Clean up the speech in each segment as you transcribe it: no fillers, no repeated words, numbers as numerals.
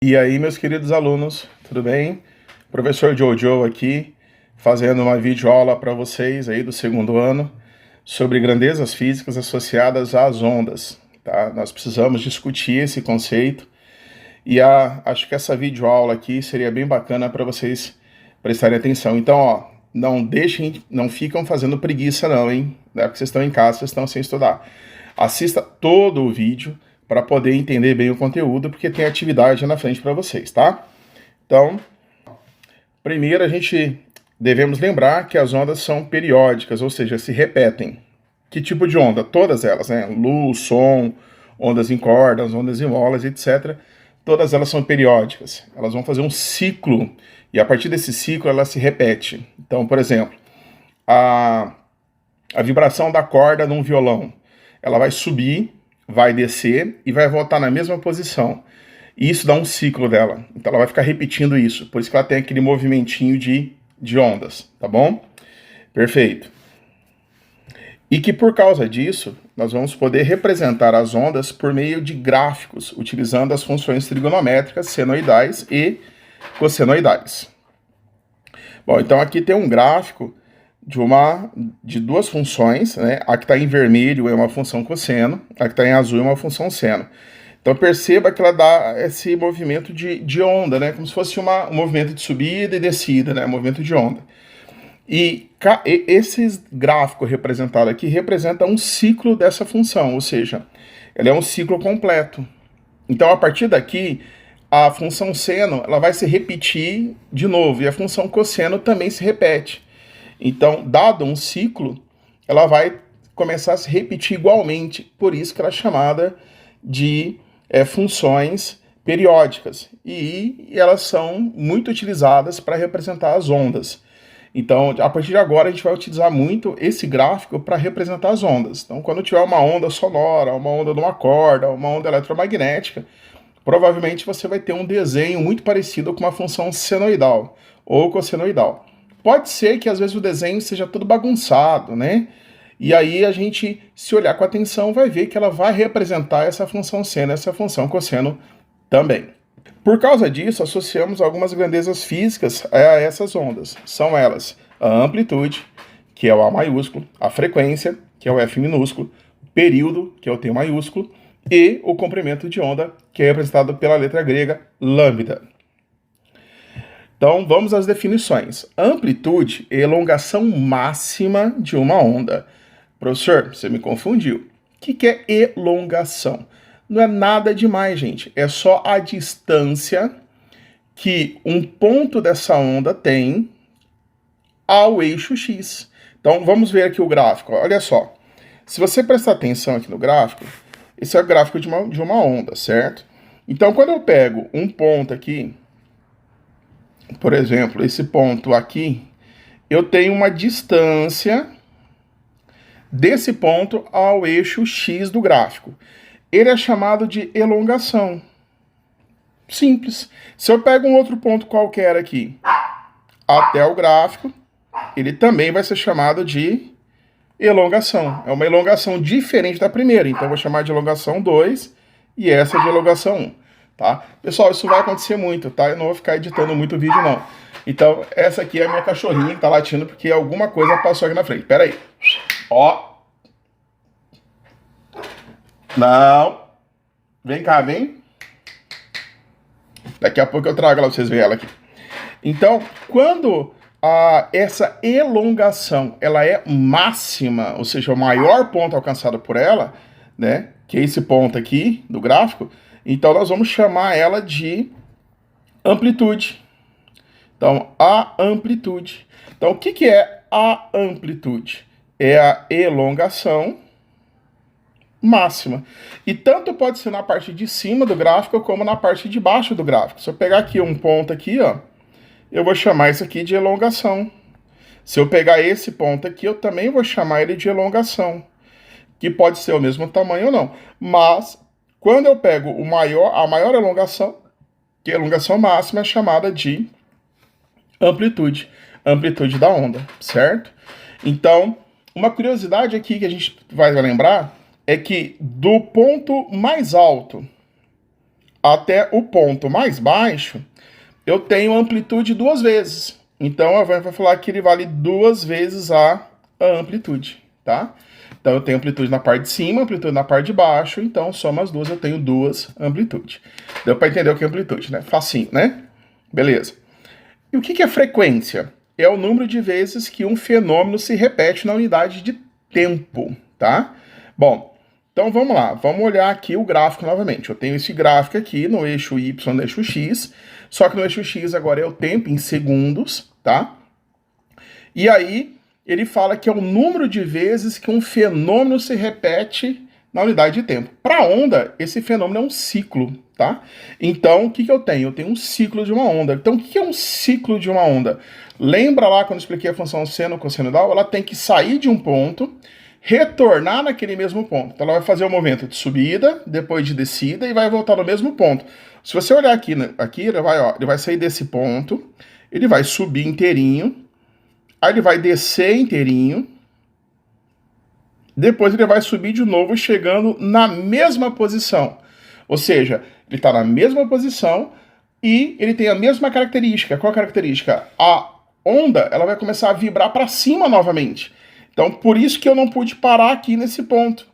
E aí, meus queridos alunos, tudo bem? Professor Jojo aqui, fazendo uma videoaula para vocês aí do segundo ano sobre grandezas físicas associadas às ondas, tá? Nós precisamos discutir esse conceito e acho que essa videoaula aqui seria bem bacana para vocês prestarem atenção. Então, ó, não ficam fazendo preguiça não, hein? Não é porque vocês estão em casa, vocês estão sem estudar. Assista todo o vídeo para poder entender bem o conteúdo, porque tem atividade na frente para vocês, tá? Então, primeiro a gente devemos lembrar que as ondas são periódicas, ou seja, se repetem. Que tipo de onda? Todas elas, né? Luz, som, ondas em cordas, ondas em molas, etc. Todas elas são periódicas. Elas vão fazer um ciclo, e a partir desse ciclo ela se repete. Então, por exemplo, a vibração da corda num violão, ela vai subir, vai descer e vai voltar na mesma posição. E isso dá um ciclo dela. Então ela vai ficar repetindo isso. Por isso que ela tem aquele movimentinho de ondas, tá bom? Perfeito. E que por causa disso, nós vamos poder representar as ondas por meio de gráficos, utilizando as funções trigonométricas senoidais e cossenoidais. Bom, então aqui tem um gráfico de duas funções, né? A que está em vermelho é uma função cosseno, a que está em azul é uma função seno. Então perceba que ela dá esse movimento de onda, né? Como se fosse um movimento de subida e descida, né? Um movimento de onda. E esse gráfico representado aqui representa um ciclo dessa função, ou seja, ela é um ciclo completo. Então a partir daqui, a função seno ela vai se repetir de novo, e a função cosseno também se repete. Então, dado um ciclo, ela vai começar a se repetir igualmente, por isso que ela é chamada de funções periódicas. E elas são muito utilizadas para representar as ondas. Então, a partir de agora, a gente vai utilizar muito esse gráfico para representar as ondas. Então, quando tiver uma onda sonora, uma onda de uma corda, uma onda eletromagnética, provavelmente você vai ter um desenho muito parecido com uma função senoidal ou cossenoidal. Pode ser que às vezes o desenho seja todo bagunçado, né? E aí a gente, se olhar com atenção, vai ver que ela vai representar essa função seno, essa função cosseno também. Por causa disso, associamos algumas grandezas físicas a essas ondas. São elas a amplitude, que é o A maiúsculo, a frequência, que é o F minúsculo, o período, que é o T maiúsculo, e o comprimento de onda, que é representado pela letra grega lambda. Então, vamos às definições. Amplitude é elongação máxima de uma onda. Professor, você me confundiu. O que é elongação? Não é nada demais, gente. É só a distância que um ponto dessa onda tem ao eixo X. Então, vamos ver aqui o gráfico. Olha só. Se você prestar atenção aqui no gráfico, esse é o gráfico de uma onda, certo? Então, quando eu pego um ponto aqui, por exemplo, esse ponto aqui, eu tenho uma distância desse ponto ao eixo X do gráfico. Ele é chamado de elongação. Simples. Se eu pego um outro ponto qualquer aqui até o gráfico, ele também vai ser chamado de elongação. É uma elongação diferente da primeira, então eu vou chamar de elongação 2 e essa de elongação 1. Tá? Pessoal, isso vai acontecer muito, tá? Eu não vou ficar editando muito vídeo, não. Então, essa aqui é a minha cachorrinha que tá latindo porque alguma coisa passou aqui na frente. Pera aí. Ó. Não. Vem cá, vem. Daqui a pouco eu trago ela pra vocês verem ela aqui. Então, quando essa elongação ela é máxima, ou seja, o maior ponto alcançado por ela, né, que é esse ponto aqui do gráfico, então nós vamos chamar ela de amplitude. Então, a amplitude. Então, o que é a amplitude? É a elongação máxima. E tanto pode ser na parte de cima do gráfico como na parte de baixo do gráfico. Se eu pegar aqui um ponto aqui, ó, eu vou chamar isso aqui de elongação. Se eu pegar esse ponto aqui, eu também vou chamar ele de elongação, que pode ser o mesmo tamanho ou não. Mas, quando eu pego a maior elongação, que é a elongação máxima, é chamada de amplitude. Amplitude da onda, certo? Então, uma curiosidade aqui que a gente vai lembrar é que do ponto mais alto até o ponto mais baixo, eu tenho amplitude duas vezes. Então, a vai falar que ele vale duas vezes a amplitude, tá? Então, eu tenho amplitude na parte de cima, amplitude na parte de baixo. Então, soma as duas, eu tenho duas amplitudes. Deu para entender o que é amplitude, né? Facinho, né? Beleza. E o que é frequência? É o número de vezes que um fenômeno se repete na unidade de tempo, tá? Bom, então vamos lá. Vamos olhar aqui o gráfico novamente. Eu tenho esse gráfico aqui no eixo Y, no eixo X. Só que no eixo X agora é o tempo em segundos, tá? E aí, ele fala que é o número de vezes que um fenômeno se repete na unidade de tempo. Para onda, esse fenômeno é um ciclo, tá? Então, o que eu tenho? Eu tenho um ciclo de uma onda. Então, o que é um ciclo de uma onda? Lembra lá quando eu expliquei a função seno, cosseno e tal? Ela tem que sair de um ponto, retornar naquele mesmo ponto. Então, ela vai fazer o movimento de subida, depois de descida e vai voltar no mesmo ponto. Se você olhar aqui, ele vai sair desse ponto, ele vai subir inteirinho, aí ele vai descer inteirinho, depois ele vai subir de novo, chegando na mesma posição. Ou seja, ele está na mesma posição e ele tem a mesma característica. Qual a característica? A onda ela vai começar a vibrar para cima novamente. Então, por isso que eu não pude parar aqui nesse ponto.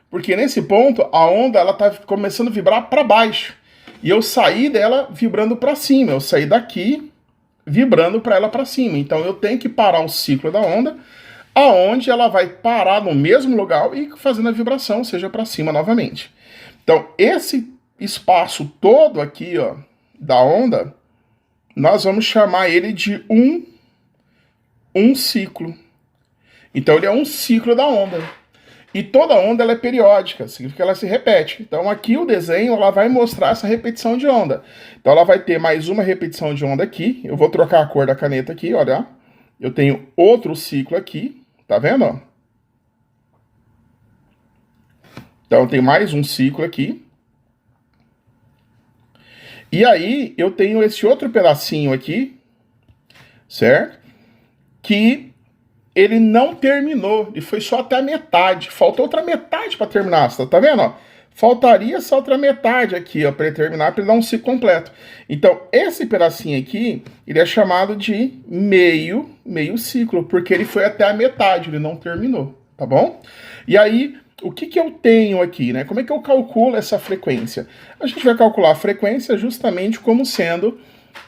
Porque nesse ponto, a onda ela está começando a vibrar para baixo. E eu saí dela vibrando para cima. Eu saí daqui vibrando para ela para cima. Então, eu tenho que parar o ciclo da onda, aonde ela vai parar no mesmo lugar e fazendo a vibração, seja para cima novamente. Então, esse espaço todo aqui, ó, da onda, nós vamos chamar ele de um ciclo. Então, ele é um ciclo da onda. E toda onda ela é periódica, significa que ela se repete. Então, aqui o desenho ela vai mostrar essa repetição de onda. Então, ela vai ter mais uma repetição de onda aqui. Eu vou trocar a cor da caneta aqui, olha. Eu tenho outro ciclo aqui. Tá vendo? Então, tem mais um ciclo aqui. E aí, eu tenho esse outro pedacinho aqui, certo? Que ele não terminou, ele foi só até a metade. Faltou outra metade para terminar, você tá vendo? Ó? Faltaria essa outra metade aqui, ó, para ele terminar, para ele dar um ciclo completo. Então, esse pedacinho aqui, ele é chamado de meio ciclo, porque ele foi até a metade, ele não terminou, tá bom? E aí, o que eu tenho aqui, né? Como é que eu calculo essa frequência? A gente vai calcular a frequência justamente como sendo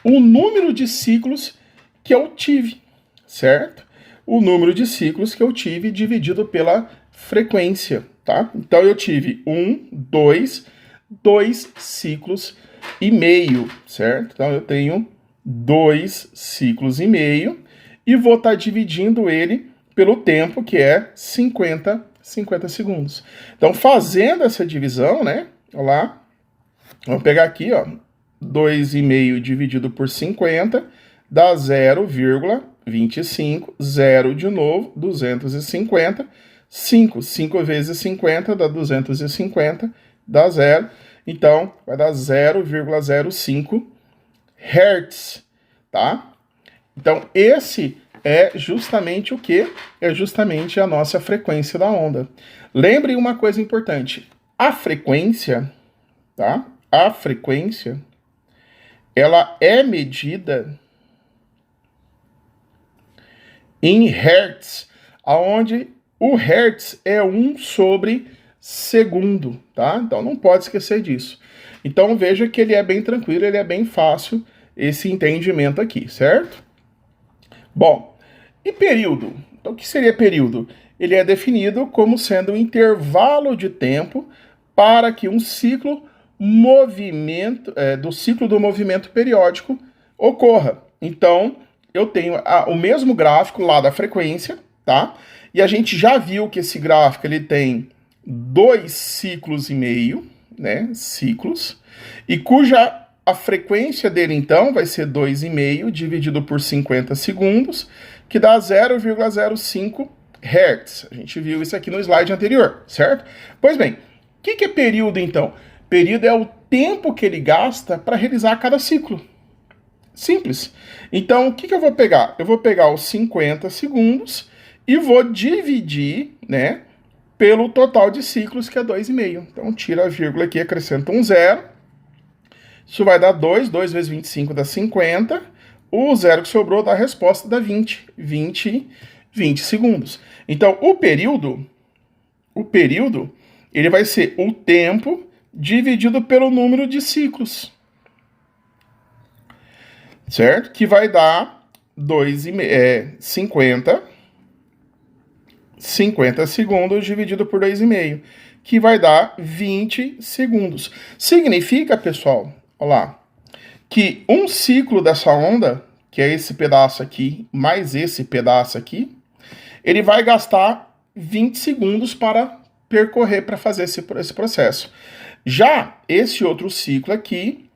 o número de ciclos que eu tive, certo? O número de ciclos que eu tive dividido pela frequência, tá? Então eu tive dois ciclos e meio, certo? Então eu tenho 2 ciclos e meio e vou estar dividindo ele pelo tempo, que é 50 segundos. Então, fazendo essa divisão, né? Olha lá. Vamos pegar aqui, ó. 2,5 dividido por 50 dá 0,25. 0 de novo, 250. 5 vezes 50 dá 250. Dá 0. Então, vai dar 0,05 Hz, tá? Então, esse é justamente o que? É justamente a nossa frequência da onda. Lembre uma coisa importante. A frequência, tá? A frequência, ela é medida em Hertz, aonde o Hertz é 1 sobre segundo, tá? Então, não pode esquecer disso. Então, veja que ele é bem tranquilo, ele é bem fácil esse entendimento aqui, certo? Bom, e período? Então, o que seria período? Ele é definido como sendo um intervalo de tempo para que um ciclo do ciclo do movimento periódico ocorra. Então, eu tenho o mesmo gráfico lá da frequência, tá? E a gente já viu que esse gráfico ele tem 2 ciclos e meio, né? Ciclos, e cuja a frequência dele, então, vai ser 2,5 dividido por 50 segundos, que dá 0,05 Hz. A gente viu isso aqui no slide anterior, certo? Pois bem, o que é período, então? Período é o tempo que ele gasta para realizar cada ciclo. Simples. Então, o que eu vou pegar? Eu vou pegar os 50 segundos e vou dividir, né, pelo total de ciclos, que é 2,5. Então, tira a vírgula aqui, acrescenta um 0. Isso vai dar 2, 2 vezes 25 dá 50, o zero que sobrou dá a resposta dá 20 segundos. Então, o período, ele vai ser o tempo dividido pelo número de ciclos, certo? Que vai dar 50 segundos dividido por 2,5, que vai dar 20 segundos. Significa, pessoal, olha lá, que um ciclo dessa onda, que é esse pedaço aqui, mais esse pedaço aqui, ele vai gastar 20 segundos para percorrer, para fazer esse processo. Já esse outro ciclo aqui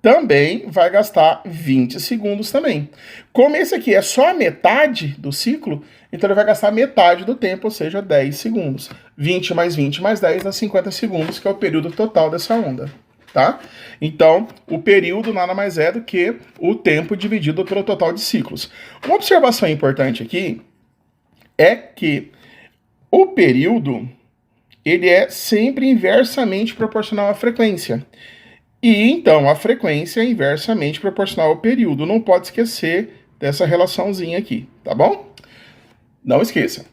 também vai gastar 20 segundos também. Como esse aqui é só a metade do ciclo, então ele vai gastar metade do tempo, ou seja, 10 segundos. 20 mais 20 mais 10 dá 50 segundos, que é o período total dessa onda, tá? Então, o período nada mais é do que o tempo dividido pelo total de ciclos. Uma observação importante aqui é que o período, ele é sempre inversamente proporcional à frequência. E então a frequência é inversamente proporcional ao período. Não pode esquecer dessa relaçãozinha aqui, tá bom? Não esqueça.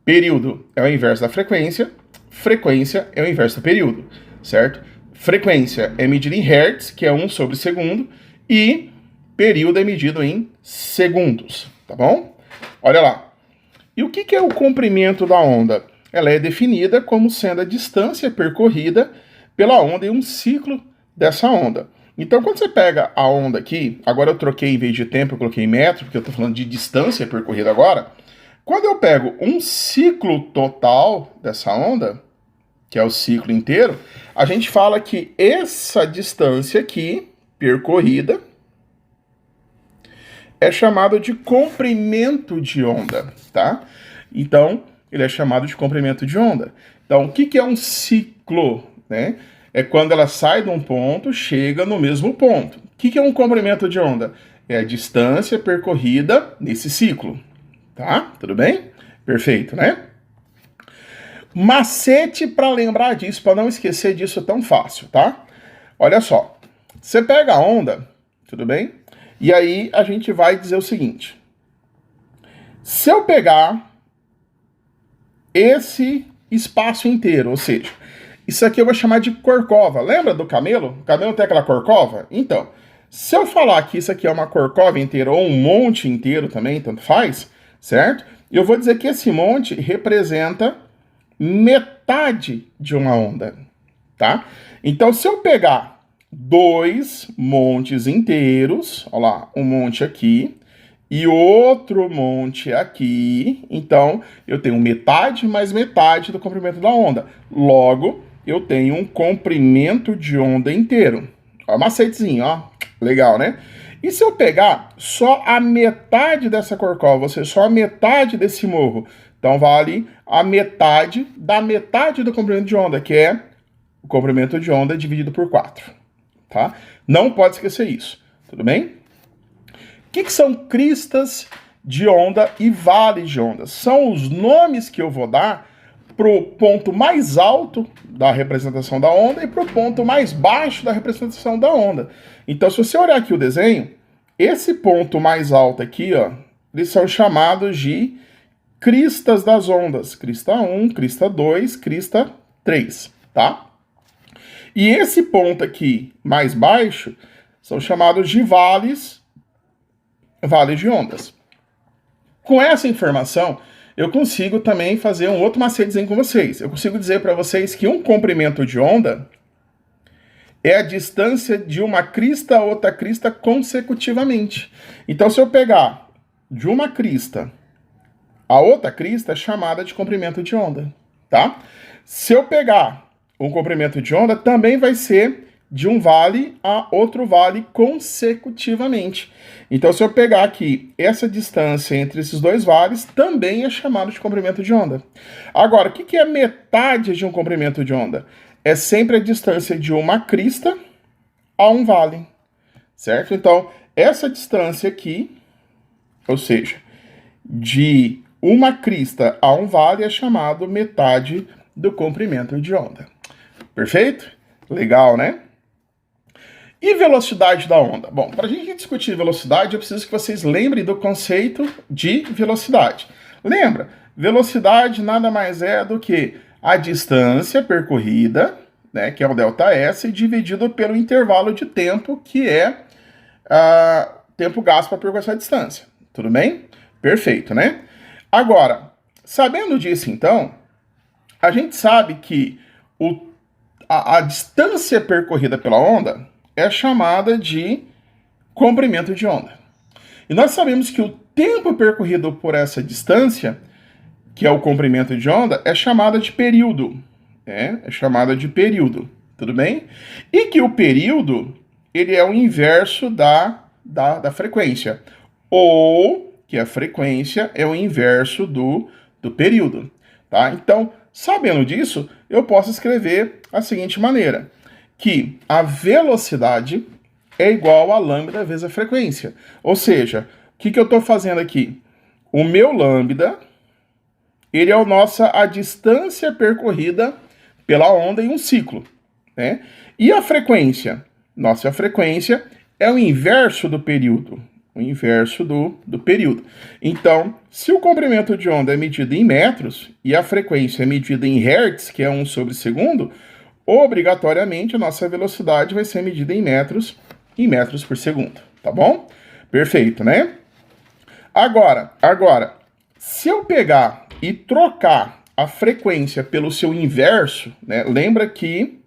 Período é o inverso da frequência, frequência é o inverso do período, certo? Frequência é medida em hertz, que é 1 sobre segundo, e período é medido em segundos, tá bom? Olha lá. E o que é o comprimento da onda? Ela é definida como sendo a distância percorrida pela onda em um ciclo dessa onda. Então, quando você pega a onda aqui, agora eu troquei em vez de tempo, eu coloquei em metro, porque eu estou falando de distância percorrida agora. Quando eu pego um ciclo total dessa onda, que é o ciclo inteiro, a gente fala que essa distância aqui, percorrida, é chamado de comprimento de onda, tá? Então, ele é chamado de comprimento de onda. Então, o que é um ciclo, né? É quando ela sai de um ponto, chega no mesmo ponto. O que é um comprimento de onda? É a distância percorrida nesse ciclo, tá? Tudo bem? Perfeito, né? Macete para lembrar disso, para não esquecer disso tão fácil, tá? Olha só, você pega a onda, tudo bem? E aí a gente vai dizer o seguinte: se eu pegar esse espaço inteiro, ou seja, isso aqui eu vou chamar de corcova. Lembra do camelo? O camelo tem aquela corcova? Então, se eu falar que isso aqui é uma corcova inteira ou um monte inteiro também, tanto faz, certo? Eu vou dizer que esse monte representa metade de uma onda, tá? Então, se eu pegar 2 montes inteiros, olha lá, um monte aqui e outro monte aqui, então eu tenho metade mais metade do comprimento da onda. Logo, eu tenho um comprimento de onda inteiro. Ó, macetezinho, ó, legal, né? E se eu pegar só a metade dessa corcova, ou seja, só a metade desse morro, então vale a metade da metade do comprimento de onda, que é o comprimento de onda dividido por 4, tá? Não pode esquecer isso, tudo bem? O que são cristas de onda e vales de onda? São os nomes que eu vou dar para o ponto mais alto da representação da onda e para o ponto mais baixo da representação da onda. Então, se você olhar aqui o desenho, esse ponto mais alto aqui, ó, eles são chamados de cristas das ondas. Crista 1, crista 2, crista 3, tá? E esse ponto aqui mais baixo são chamados de vales de ondas. Com essa informação, eu consigo também fazer um outro macetezinho com vocês. Eu consigo dizer para vocês que um comprimento de onda é a distância de uma crista a outra crista consecutivamente. Então, se eu pegar de uma crista a outra crista, é chamada de comprimento de onda, tá? Se eu pegar um comprimento de onda, também vai ser de um vale a outro vale consecutivamente. Então, se eu pegar aqui essa distância entre esses dois vales, também é chamado de comprimento de onda. Agora, o que é metade de um comprimento de onda? É sempre a distância de uma crista a um vale, certo? Então, essa distância aqui, ou seja, de uma crista a um vale, é chamado metade do comprimento de onda. Perfeito? Legal, né? E velocidade da onda? Bom, para a gente discutir velocidade, eu preciso que vocês lembrem do conceito de velocidade. Lembra? Velocidade nada mais é do que a distância percorrida, né, que é o ΔS, dividido pelo intervalo de tempo, que é tempo gasto para percorrer essa distância. Tudo bem? Perfeito, né? Agora, sabendo disso, então, a gente sabe que a distância percorrida pela onda é chamada de comprimento de onda. E nós sabemos que o tempo percorrido por essa distância, que é o comprimento de onda, é chamada de período. É chamada de período, tudo bem? E que o período, ele é o inverso da frequência. Ou que a frequência é o inverso do período, tá? Então, sabendo disso, eu posso escrever da seguinte maneira, que a velocidade é igual a lambda vezes a frequência. Ou seja, o que eu estou fazendo aqui? O meu lambda, ele é a distância percorrida pela onda em um ciclo, né? E a frequência? Nossa, a frequência é o inverso do período. O inverso do período. Então, se o comprimento de onda é medido em metros e a frequência é medida em hertz, que é 1 sobre segundo, obrigatoriamente a nossa velocidade vai ser medida em metros por segundo, tá bom? Perfeito, né? Agora, se eu pegar e trocar a frequência pelo seu inverso, né? Lembra que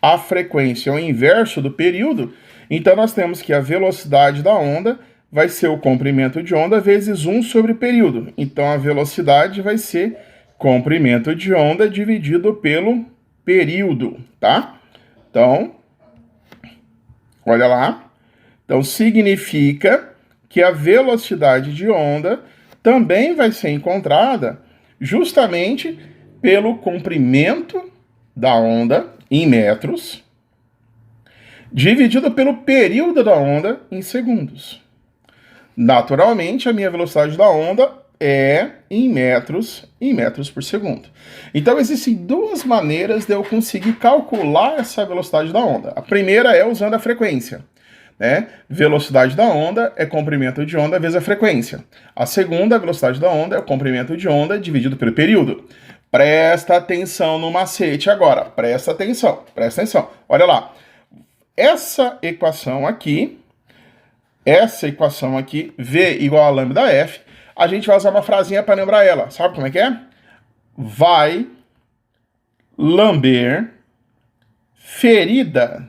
a frequência é o inverso do período, então nós temos que a velocidade da onda vai ser o comprimento de onda vezes 1 sobre período. Então a velocidade vai ser comprimento de onda dividido pelo período, tá? Então, olha lá. Então significa que a velocidade de onda também vai ser encontrada justamente pelo comprimento da onda em metros dividido pelo período da onda em segundos. Naturalmente, a minha velocidade da onda é em metros por segundo. Então, existem duas maneiras de eu conseguir calcular essa velocidade da onda. A primeira é usando a frequência, né? Velocidade da onda é comprimento de onda vezes a frequência. A segunda, a velocidade da onda, é o comprimento de onda dividido pelo período. Presta atenção no macete agora. Presta atenção. Olha lá. Essa equação aqui, V igual a lambda F, a gente vai usar uma frasinha para lembrar ela. Sabe como é que é? Vai lamber ferida,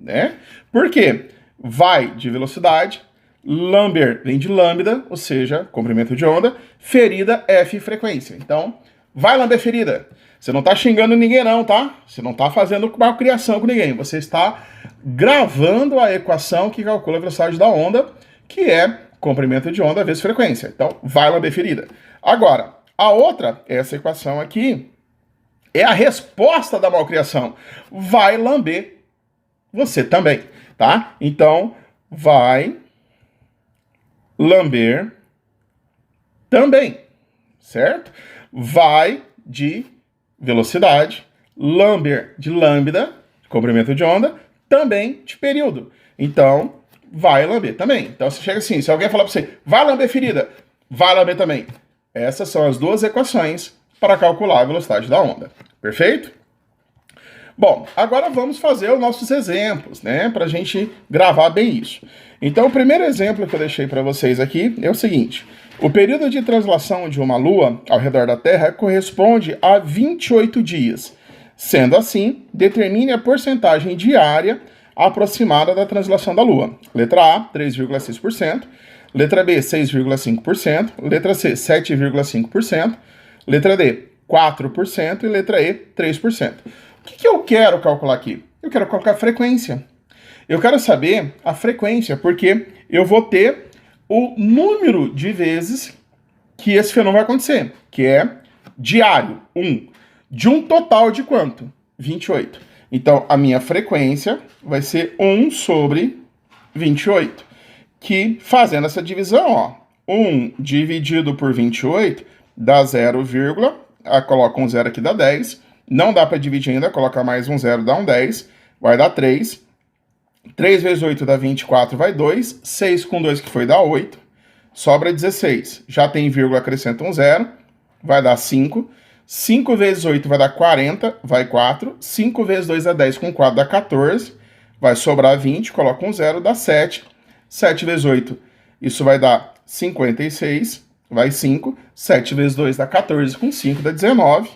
né? Por quê? Vai de velocidade, lamber vem de lambda, ou seja, comprimento de onda, ferida, F, frequência. Então, vai lamber ferida. Você não está xingando ninguém não, tá? Você não está fazendo malcriação com ninguém. Você está gravando a equação que calcula a velocidade da onda, que é comprimento de onda vezes frequência. Então, vai lamber ferida. Agora, a outra, essa equação aqui, é a resposta da malcriação. Vai lamber você também, tá? Então, vai lamber também, certo? Vai de velocidade, lamber de lambda, comprimento de onda, também de período. Então, vai lamber também. Então, você chega assim, se alguém falar para você, vai lamber ferida, vai lamber também. Essas são as duas equações para calcular a velocidade da onda. Perfeito? Bom, agora vamos fazer os nossos exemplos, né? Para a gente gravar bem isso. Então, o primeiro exemplo que eu deixei para vocês aqui é o seguinte. O período de translação de uma Lua ao redor da Terra corresponde a 28 dias. Sendo assim, determine a porcentagem diária aproximada da translação da Lua. Letra A, 3,6%. Letra B, 6,5%. Letra C, 7,5%. Letra D, 4%. E letra E, 3%. O que eu quero calcular aqui? Eu quero colocar a frequência. Eu quero saber a frequência, porque eu vou ter o número de vezes que esse fenômeno vai acontecer, que é diário, 1. De um total de quanto? 28. Então, a minha frequência vai ser 1 sobre 28. Que, fazendo essa divisão, ó, 1 dividido por 28 dá 0, coloca um 0 aqui, dá 10. Não dá para dividir ainda, coloca mais um 0, dá um 10. Vai dar 3. 3 vezes 8 dá 24, vai 2. 6 com 2 que foi dá 8. Sobra 16. Já tem vírgula, acrescenta um zero. Vai dar 5. 5 vezes 8 vai dar 40, vai 4. 5 vezes 2 dá 10, com 4 dá 14. Vai sobrar 20, coloca um zero, dá 7. 7 vezes 8, isso vai dar 56, vai 5. 7 vezes 2 dá 14, com 5 dá 19.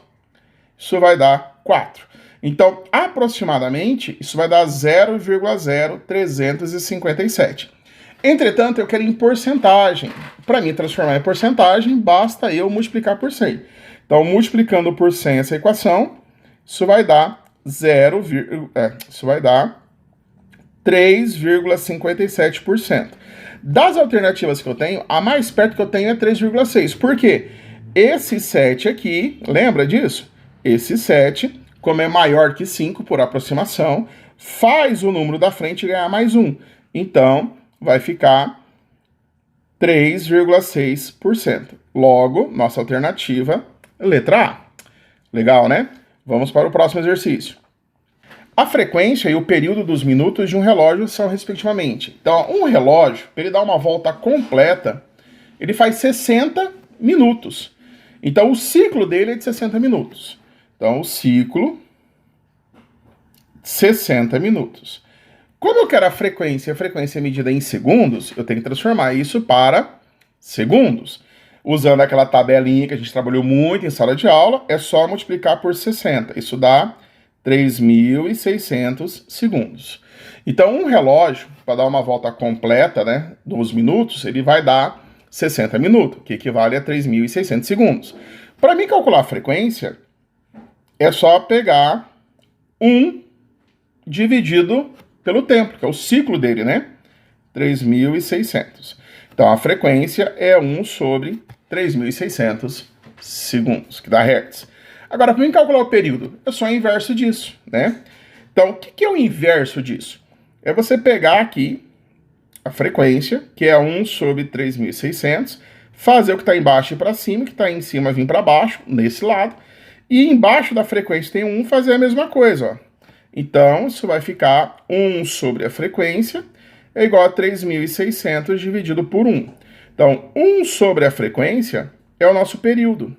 Isso vai dar 4. Então, aproximadamente, isso vai dar 0,0357. Entretanto, eu quero em porcentagem. Para mim transformar em porcentagem, basta eu multiplicar por 100. Então, multiplicando por 100 essa equação, isso vai dar 3,57%. Das alternativas que eu tenho, a mais perto que eu tenho é 3,6. Por quê? Esse 7 aqui, lembra disso? Esse 7, como é maior que 5 por aproximação, faz o número da frente ganhar mais 1. Então, vai ficar 3,6%. Logo, nossa alternativa, letra A. Legal, né? Vamos para o próximo exercício. A frequência e o período dos minutos de um relógio são respectivamente. Então, um relógio, para ele dar uma volta completa, ele faz 60 minutos. Então, o ciclo dele é de 60 minutos. Então, o ciclo, 60 minutos. Como eu quero a frequência é medida em segundos, eu tenho que transformar isso para segundos. Usando aquela tabelinha que a gente trabalhou muito em sala de aula, é só multiplicar por 60. Isso dá 3.600 segundos. Então, um relógio, para dar uma volta completa, né, dos minutos, ele vai dar 60 minutos, que equivale a 3.600 segundos. Para mim calcular a frequência, é só pegar 1 dividido pelo tempo, que é o ciclo dele, né? 3.600. Então, a frequência é 1 sobre 3.600 segundos, que dá hertz. Agora, para mim calcular o período, é só o inverso disso, né? Então, o que é o inverso disso? É você pegar aqui a frequência, que é 1 sobre 3.600, fazer o que está embaixo ir para cima, o que está em cima vir para baixo, nesse lado, e embaixo da frequência tem 1, fazer a mesma coisa, ó. Então, isso vai ficar 1 sobre a frequência é igual a 3.600 dividido por 1. Então, 1 sobre a frequência é o nosso período.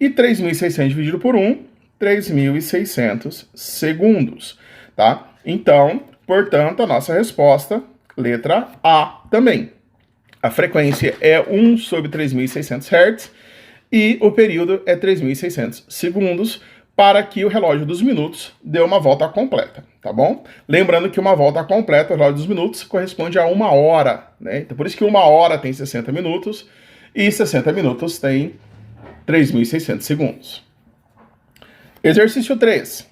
E 3.600 dividido por 1, 3.600 segundos, tá? Então, portanto, a nossa resposta, letra A também. A frequência é 1 sobre 3.600 Hz e o período é 3.600 segundos, para que o relógio dos minutos dê uma volta completa, tá bom? Lembrando que uma volta completa, o relógio dos minutos, corresponde a 1 hora, né? Então, por isso que 1 hora tem 60 minutos e 60 minutos tem 3.600 segundos. Exercício 3.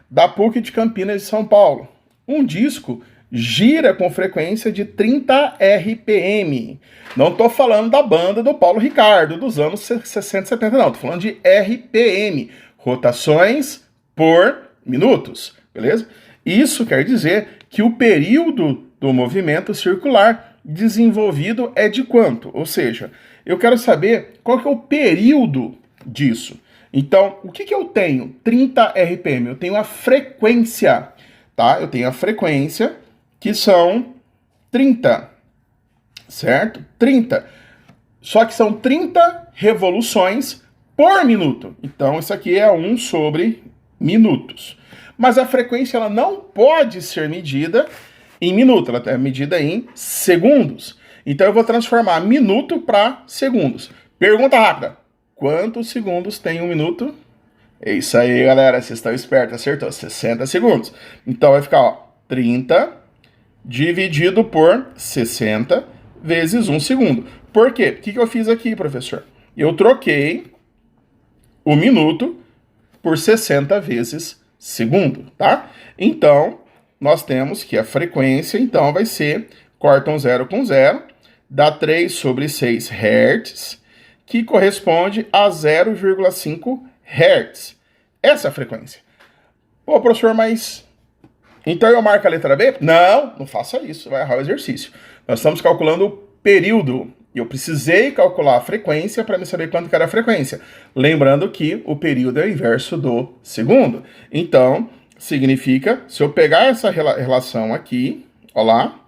Da PUC de Campinas de São Paulo. Um disco gira com frequência de 30 RPM. Não estou falando da banda do Paulo Ricardo, dos anos 60 e 70, não. Estou falando de RPM. Rotações por minutos, beleza? Isso quer dizer que o período do movimento circular desenvolvido é de quanto? Ou seja, eu quero saber qual que é o período disso. Então, o que eu tenho? 30 RPM, eu tenho a frequência, tá? Eu tenho a frequência, que são 30, certo? 30. Só que são 30 revoluções por minuto. Então, isso aqui é 1 sobre minutos. Mas a frequência ela não pode ser medida em minuto, ela é medida em segundos. Então, eu vou transformar minuto para segundos. Pergunta rápida. Quantos segundos tem um minuto? É isso aí, galera. Vocês estão espertos. Acertou. 60 segundos. Então, vai ficar, ó, 30 dividido por 60 vezes 1 segundo. Por quê? O que eu fiz aqui, professor? Eu troquei o minuto por 60 vezes segundo, tá? Então, nós temos que a frequência, então, vai ser, corta um zero com zero, dá 3 sobre 6 Hz, que corresponde a 0,5 Hz. Essa é a frequência. Pô, professor, mas... então eu marco a letra B? Não, não faça isso, vai errar o exercício. Nós estamos calculando o período. Eu precisei calcular a frequência para me saber quanto que era a frequência. Lembrando que o período é o inverso do segundo. Então, significa, se eu pegar essa relação aqui, ó lá,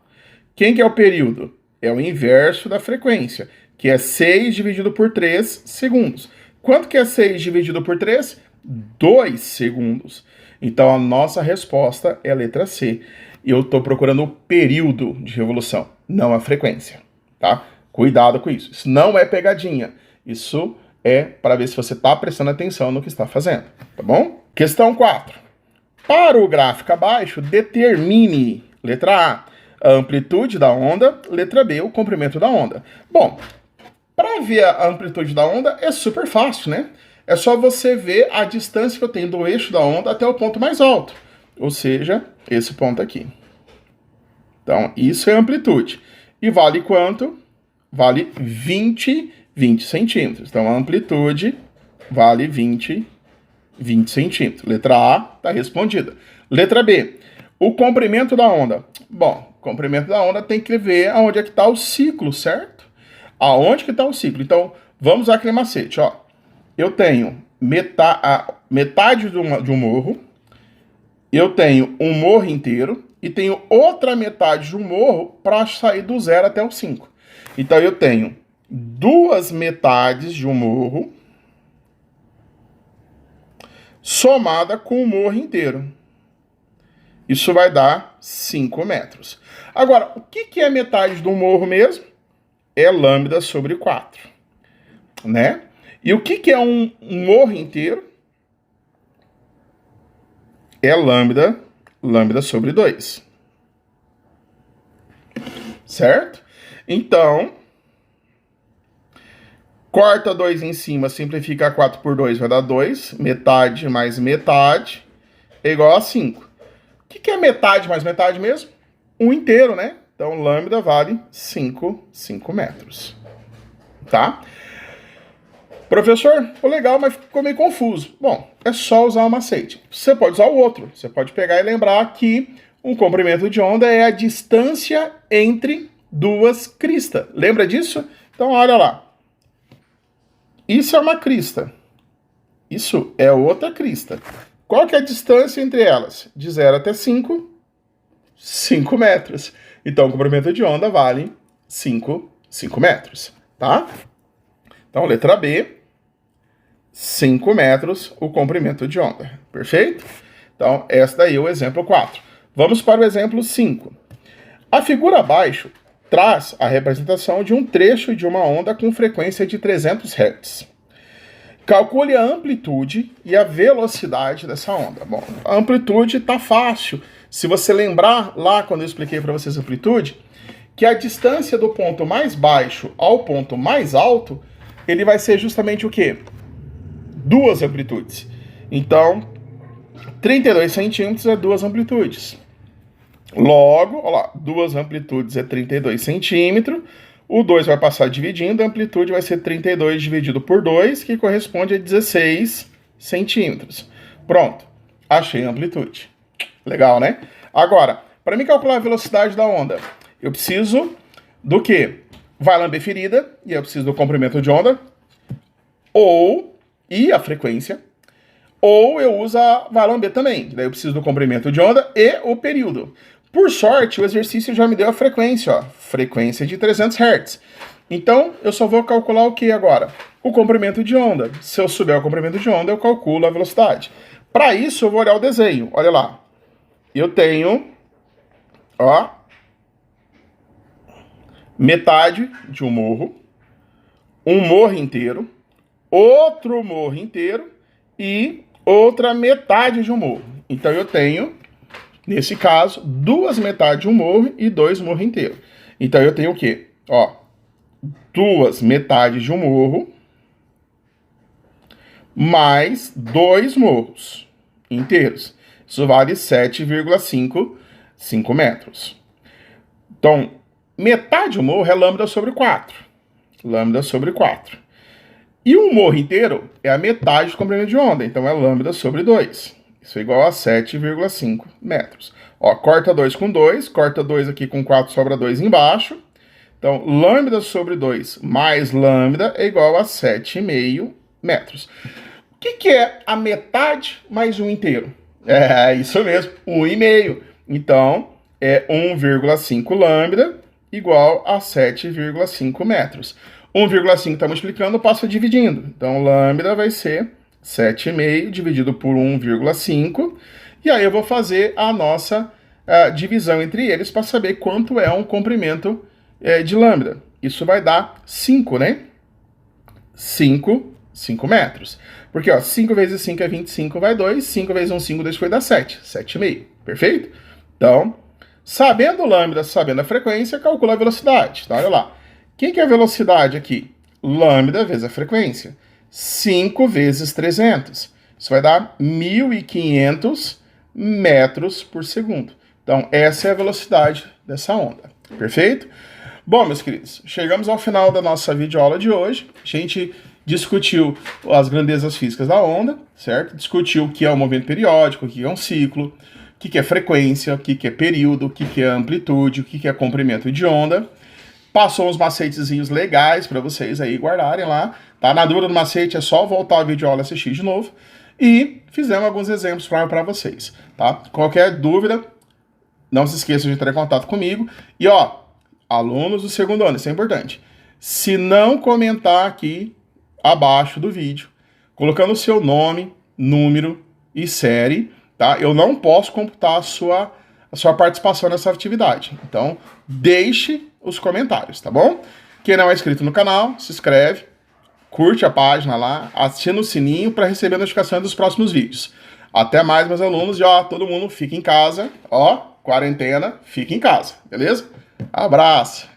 quem que é o período? É o inverso da frequência, que é 6 dividido por 3 segundos. Quanto que é 6 dividido por 3? 2 segundos. Então, a nossa resposta é a letra C. Eu estou procurando o período de revolução, não a frequência, tá? Cuidado com isso. Isso não é pegadinha. Isso é para ver se você está prestando atenção no que está fazendo, tá bom? Questão 4. Para o gráfico abaixo, determine, letra A, a amplitude da onda, letra B, o comprimento da onda. Bom, para ver a amplitude da onda é super fácil, né? É só você ver a distância que eu tenho do eixo da onda até o ponto mais alto, ou seja, esse ponto aqui. Então, isso é amplitude. E vale quanto? Vale 20 centímetros. Então, a amplitude vale 20 centímetros. Letra A está respondida. Letra B, o comprimento da onda. Bom, o comprimento da onda tem que ver aonde é que está o ciclo, certo? Aonde que está o ciclo. Então, vamos usar aquele macete, ó. Eu tenho metade de um morro, eu tenho um morro inteiro e tenho outra metade de um morro para sair do 0 até o 5. Então, eu tenho duas metades de um morro somada com o morro inteiro. Isso vai dar 5 metros. Agora, o que é metade do morro mesmo? É lambda sobre 4, né? E o que é um morro inteiro? É lambda sobre 2. Certo? Então, corta 2 em cima, simplifica 4 por 2, vai dar 2. Metade mais metade é igual a 5. O que é metade mais metade mesmo? Um inteiro, né? Então, lambda vale 5 metros. Tá? Professor, ficou legal, mas ficou meio confuso. Bom, é só usar o macete. Você pode usar o outro. Você pode pegar e lembrar que um comprimento de onda é a distância entre duas cristas. Lembra disso? Então, olha lá. Isso é uma crista. Isso é outra crista. Qual que é a distância entre elas? De 0 até 5? 5 metros. Então, o comprimento de onda vale 5 metros, tá? Então, letra B, 5 metros o comprimento de onda. Perfeito? Então, esse daí é o exemplo 4. Vamos para o exemplo 5. A figura abaixo traz a representação de um trecho de uma onda com frequência de 300 Hz. Calcule a amplitude e a velocidade dessa onda. Bom, a amplitude está fácil. Se você lembrar lá quando eu expliquei para vocês a amplitude, que a distância do ponto mais baixo ao ponto mais alto, ele vai ser justamente o quê? Duas amplitudes. Então, 32 centímetros é duas amplitudes. Logo, olha lá, duas amplitudes é 32 centímetros. O 2 vai passar dividindo, a amplitude vai ser 32 dividido por 2, que corresponde a 16 centímetros. Pronto, achei a amplitude. Legal, né? Agora, para mim calcular a velocidade da onda, eu preciso do quê? Vai lamber ferida, e eu preciso do comprimento de onda, e a frequência, ou eu uso a vai lamber também, daí eu preciso do comprimento de onda e o período. Por sorte, o exercício já me deu a frequência, ó, frequência de 300 Hz. Então, eu só vou calcular o que agora? O comprimento de onda. Se eu souber o comprimento de onda, eu calculo a velocidade. Para isso, eu vou olhar o desenho. Olha lá. Eu tenho, ó, metade de um morro inteiro, outro morro inteiro e outra metade de um morro. Então, eu tenho, nesse caso, duas metades de um morro e dois morros inteiros. Então, eu tenho o quê? Ó, duas metades de um morro mais dois morros inteiros. Isso vale 7,5 metros. Então, metade do morro é lambda sobre 4. Lambda sobre 4. E um morro inteiro é a metade do comprimento de onda. Então, é lambda sobre 2. Isso é igual a 7,5 metros. Ó, corta 2 com 2. Corta 2 aqui com 4, sobra 2 embaixo. Então, lambda sobre 2 mais lambda é igual a 7,5 metros. O que é a metade mais um inteiro? É isso mesmo, 1,5. Então, é 1,5 lambda igual a 7,5 metros. 1,5 está multiplicando, passa dividindo. Então, lambda vai ser 7,5 dividido por 1,5. E aí eu vou fazer a nossa divisão entre eles para saber quanto é um comprimento de lambda. Isso vai dar 5, né? 5 metros. Porque, ó, 5 vezes 5 é 25, vai 2. 5 vezes 1, 5, 2 foi dar 7. 7,5. Perfeito? Então, sabendo o lambda, sabendo a frequência, calcula a velocidade. Então, olha lá. O que é a velocidade aqui? Lambda vezes a frequência. 5 vezes 300. Isso vai dar 1.500 metros por segundo. Então, essa é a velocidade dessa onda. Perfeito? Bom, meus queridos, chegamos ao final da nossa videoaula de hoje. A gente discutiu as grandezas físicas da onda, certo? Discutiu o que é o movimento periódico, o que é um ciclo, o que é frequência, o que é período, o que é amplitude, o que é comprimento de onda. Passou uns macetezinhos legais para vocês aí guardarem lá. Tá? Na dúvida do macete é só voltar a videoaula e assistir de novo. E fizemos alguns exemplos para vocês, tá? Qualquer dúvida, não se esqueça de entrar em contato comigo. E ó, alunos do segundo ano, isso é importante. Se não comentar aqui abaixo do vídeo, colocando o seu nome, número e série, tá? Eu não posso computar a sua participação nessa atividade. Então, deixe os comentários, tá bom? Quem não é inscrito no canal, se inscreve, curte a página lá, ativa o sininho para receber a notificação dos próximos vídeos. Até mais, meus alunos, e ó, todo mundo fica em casa, ó, quarentena, fica em casa, beleza? Abraço!